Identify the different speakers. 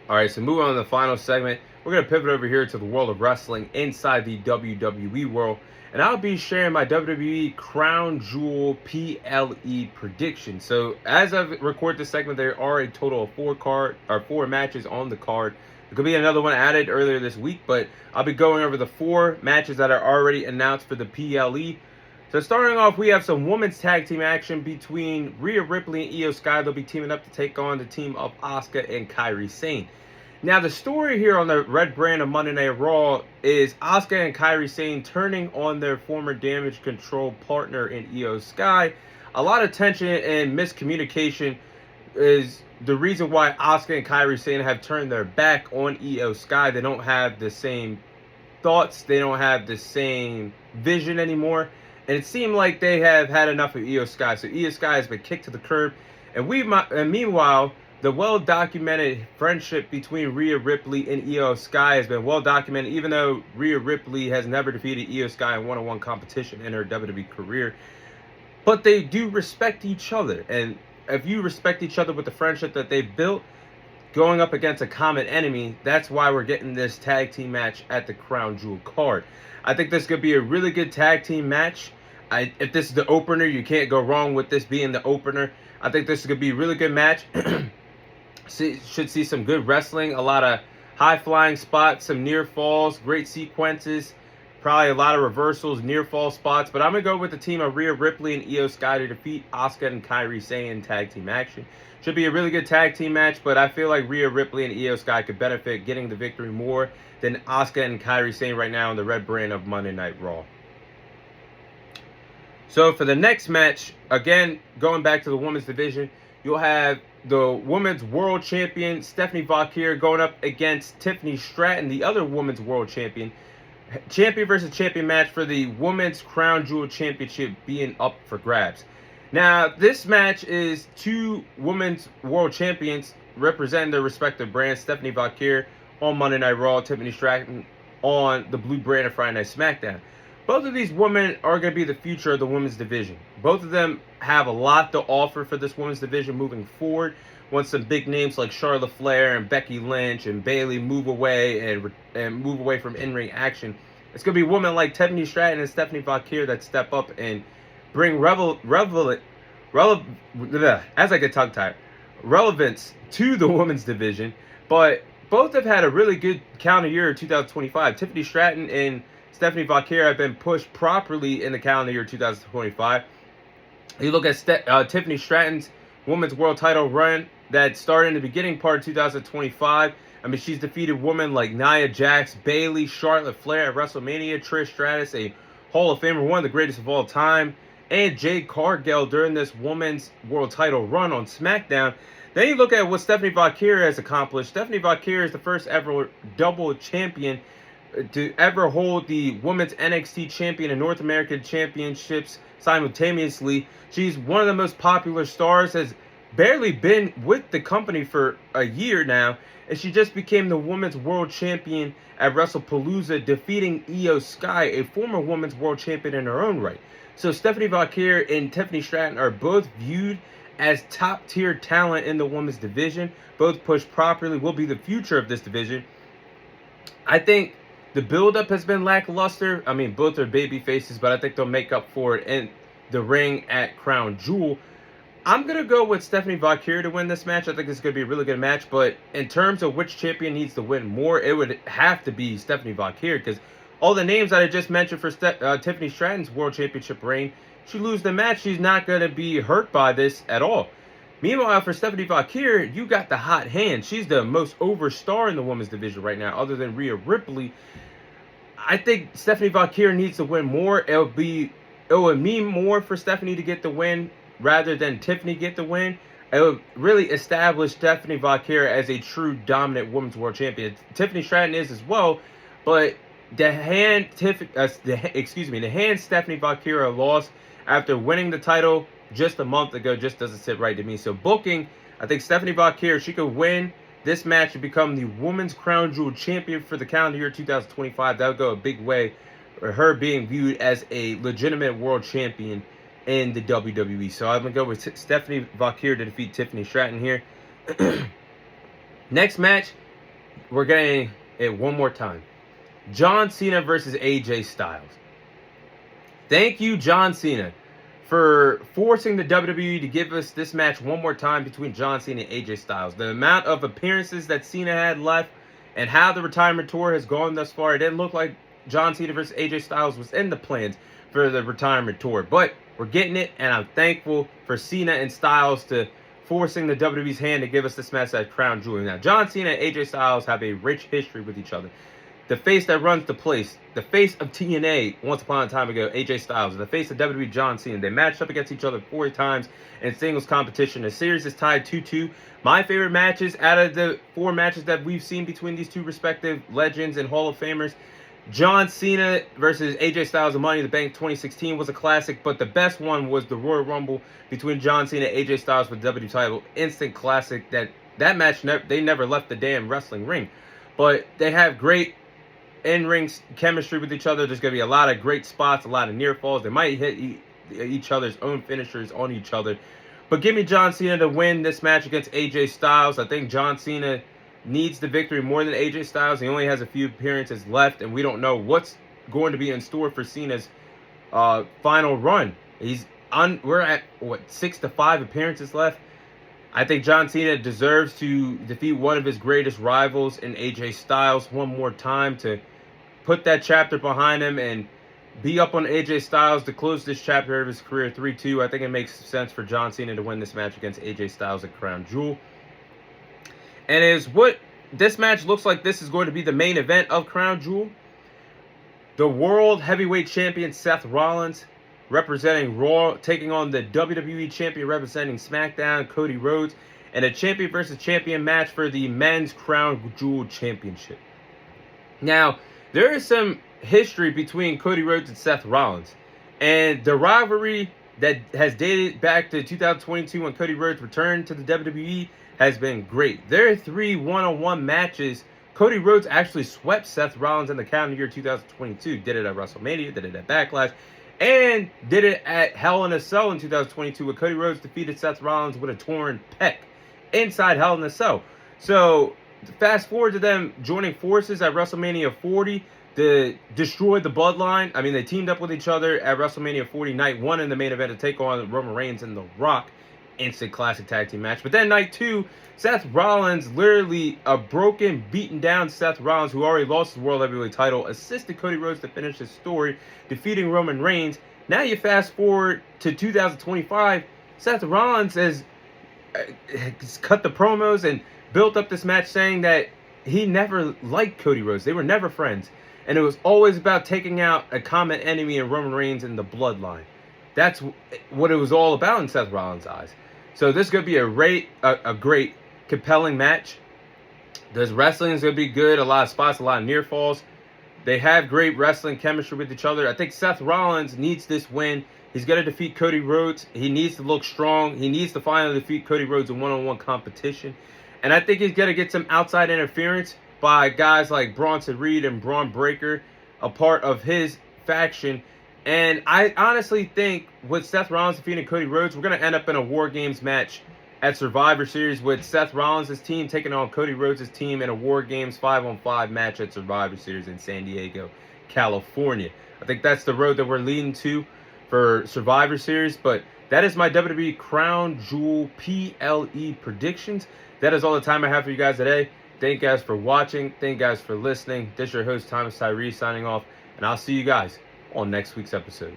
Speaker 1: All right, so moving on to the final segment, we're going to pivot over here to the world of wrestling inside the WWE world, and I'll be sharing my WWE Crown Jewel PLE prediction. So, as I record this segment, there are a total of four matches on the card. There could be another one added earlier this week, but I'll be going over the 4 matches that are already announced for the PLE. So starting off, we have some women's tag team action between Rhea Ripley and Io Sky. They'll be teaming up to take on the team of Asuka and Kairi Sane. Now, the story here on the red brand of Monday Night Raw is Asuka and Kairi Sane turning on their former Damage Control partner in Io Sky. A lot of tension and miscommunication is the reason why Asuka and Kairi Sane have turned their back on Io Sky. They don't have the same thoughts. They don't have the same vision anymore. And it seemed like they have had enough of Io Sky. So Io Sky has been kicked to the curb. And meanwhile, the well-documented friendship between Rhea Ripley and Io Sky has been well-documented, even though Rhea Ripley has never defeated Io Sky in one-on-one competition in her WWE career. But they do respect each other. And if you respect each other with the friendship that they've built, going up against a common enemy, that's why we're getting this tag team match at the Crown Jewel card. I think this could be a really good tag team match. If this is the opener, you can't go wrong with this being the opener. I think this is going to be a really good match. Should see some good wrestling, a lot of high-flying spots, some near falls, great sequences, probably a lot of reversals, near fall spots. But I'm going to go with the team of Rhea Ripley and Io Sky to defeat Asuka and Kairi Sane in tag team action. Should be a really good tag team match, but I feel like Rhea Ripley and Io Sky could benefit getting the victory more than Asuka and Kairi Sane right now in the red brand of Monday Night Raw. So for the next match, again, going back to the women's division, you'll have the women's world champion, Stephanie Valkyrie, going up against Tiffany Stratton, the other women's world champion. Champion versus champion match for the women's Crown Jewel championship being up for grabs. Now, this match is 2 women's world champions representing their respective brands. Stephanie Valkyrie on Monday Night Raw, Tiffany Stratton on the blue brand of Friday Night SmackDown. Both of these women are going to be the future of the women's division. Both of them have a lot to offer for this women's division moving forward. Once some big names like Charlotte Flair and Becky Lynch and Bayley move away and move away from in-ring action, it's going to be women like Tiffany Stratton and Stephanie Valkyrie that step up and bring relevance to the women's division. But both have had a really good calendar year 2025. Tiffany Stratton and Stephanie Valkyrie have been pushed properly in the calendar year 2025. You look at Tiffany Stratton's women's world title run that started in the beginning part of 2025. I mean, she's defeated women like Nia Jax, Bayley, Charlotte Flair at WrestleMania, Trish Stratus, a Hall of Famer, one of the greatest of all time, and Jade Cargill during this women's world title run on SmackDown. Then you look at what Stephanie Valkyrie has accomplished. Stephanie Valkyrie is the first ever double champion to ever hold the women's NXT champion and North American championships simultaneously. She's one of the most popular stars, has barely been with the company for a year now, and she just became the women's world champion at WrestlePalooza, defeating Io Sky, a former women's world champion in her own right. So Stephanie Valkyrie and Tiffany Stratton are both viewed as top-tier talent in the women's division. Both pushed properly, will be the future of this division. I think the build-up has been lackluster. I mean, both are baby faces, but I think they'll make up for it in the ring at Crown Jewel. I'm going to go with Stephanie Valkyrie to win this match. I think this is going to be a really good match, but in terms of which champion needs to win more, it would have to be Stephanie Valkyrie, because all the names that I just mentioned for Tiffany Stratton's World Championship reign, she loses the match, she's not going to be hurt by this at all. Meanwhile, for Stephanie Valkyrie, you got the hot hand. She's the most over star in the women's division right now, other than Rhea Ripley. I think Stephanie Valkyrie needs to win more. It would mean more for Stephanie to get the win rather than Tiffany get the win. It would really establish Stephanie Valkyrie as a true dominant women's world champion. Tiffany Stratton is as well, but the hand Stephanie Valkyrie lost after winning the title just a month ago just doesn't sit right to me. So booking, I think Stephanie Valkyrie, she could win this match and become the Women's Crown Jewel champion for the calendar year 2025. That would go a big way for her being viewed as a legitimate world champion in the WWE. So I'm going to go with Stephanie Valkyrie to defeat Tiffany Stratton here. Next match, we're getting it one more time. John Cena versus AJ Styles. Thank you, John Cena, for forcing the WWE to give us this match one more time between John Cena and AJ Styles. The amount of appearances that Cena had left and how the retirement tour has gone thus far, it didn't look like John Cena versus AJ Styles was in the plans for the retirement tour. But we're getting it, and I'm thankful for Cena and Styles to forcing the WWE's hand to give us this match at Crown Jewel. Now, John Cena and AJ Styles have a rich history with each other. The face that runs the place, the face of TNA once upon a time ago, AJ Styles, the face of WWE, John Cena. They matched up against each other 4 times in singles competition. The series is tied 2-2. My favorite matches out of the 4 matches that we've seen between these 2 respective legends and Hall of Famers, John Cena versus AJ Styles of Money in the Bank 2016 was a classic, but the best one was the Royal Rumble between John Cena and AJ Styles for the WWE title. Instant classic. That match, they never left the damn wrestling ring. But they have great in-ring chemistry with each other. There's going to be a lot of great spots, a lot of near falls. They might hit each other's own finishers on each other. But give me John Cena to win this match against AJ Styles. I think John Cena needs the victory more than AJ Styles. He only has a few appearances left, and we don't know what's going to be in store for Cena's final run. We're at, 6 to 5 appearances left. I think John Cena deserves to defeat one of his greatest rivals in AJ Styles one more time to put that chapter behind him and be up on AJ Styles to close this chapter of his career 3-2. I think it makes sense for John Cena to win this match against AJ Styles at Crown Jewel. And is what this match looks like. This is going to be the main event of Crown Jewel. The World Heavyweight Champion Seth Rollins representing Raw, taking on the WWE Champion representing SmackDown, Cody Rhodes, and a champion versus champion match for the Men's Crown Jewel Championship. Now, there is some history between Cody Rhodes and Seth Rollins, and the rivalry that has dated back to 2022 when Cody Rhodes returned to the WWE has been great. There are 3 one-on-one matches. Cody Rhodes actually swept Seth Rollins in the calendar year 2022. Did it at WrestleMania, did it at Backlash, and did it at Hell in a Cell in 2022 where Cody Rhodes defeated Seth Rollins with a torn pec inside Hell in a Cell. So, fast forward to them joining forces at WrestleMania 40 to destroy the Bloodline. I mean, they teamed up with each other at WrestleMania 40 Night 1 in the main event to take on Roman Reigns and The Rock. Instant classic tag team match. But then Night 2, Seth Rollins, literally a broken, beaten down Seth Rollins, who already lost his World Heavyweight title, assisted Cody Rhodes to finish his story, defeating Roman Reigns. Now you fast forward to 2025, Seth Rollins has cut the promos and built up this match saying that he never liked Cody Rhodes. They were never friends. And it was always about taking out a common enemy in Roman Reigns and the Bloodline. That's what it was all about in Seth Rollins' eyes. So this is going to be a great, compelling match. The wrestling is going to be good. A lot of spots, a lot of near falls. They have great wrestling chemistry with each other. I think Seth Rollins needs this win. He's going to defeat Cody Rhodes. He needs to look strong. He needs to finally defeat Cody Rhodes in one-on-one competition. And I think he's going to get some outside interference by guys like Bronson Reed and Braun Breaker, a part of his faction. And I honestly think with Seth Rollins defeating Cody Rhodes, we're going to end up in a War Games match at Survivor Series with Seth Rollins' team taking on Cody Rhodes' team in a War Games 5-on-5 match at Survivor Series in San Diego, California. I think that's the road that we're leading to for Survivor Series. But that is my WWE Crown Jewel PLE predictions. That is all the time I have for you guys today. Thank you guys for watching. Thank you guys for listening. This is your host, Thomas Tyree, signing off. And I'll see you guys on next week's episode.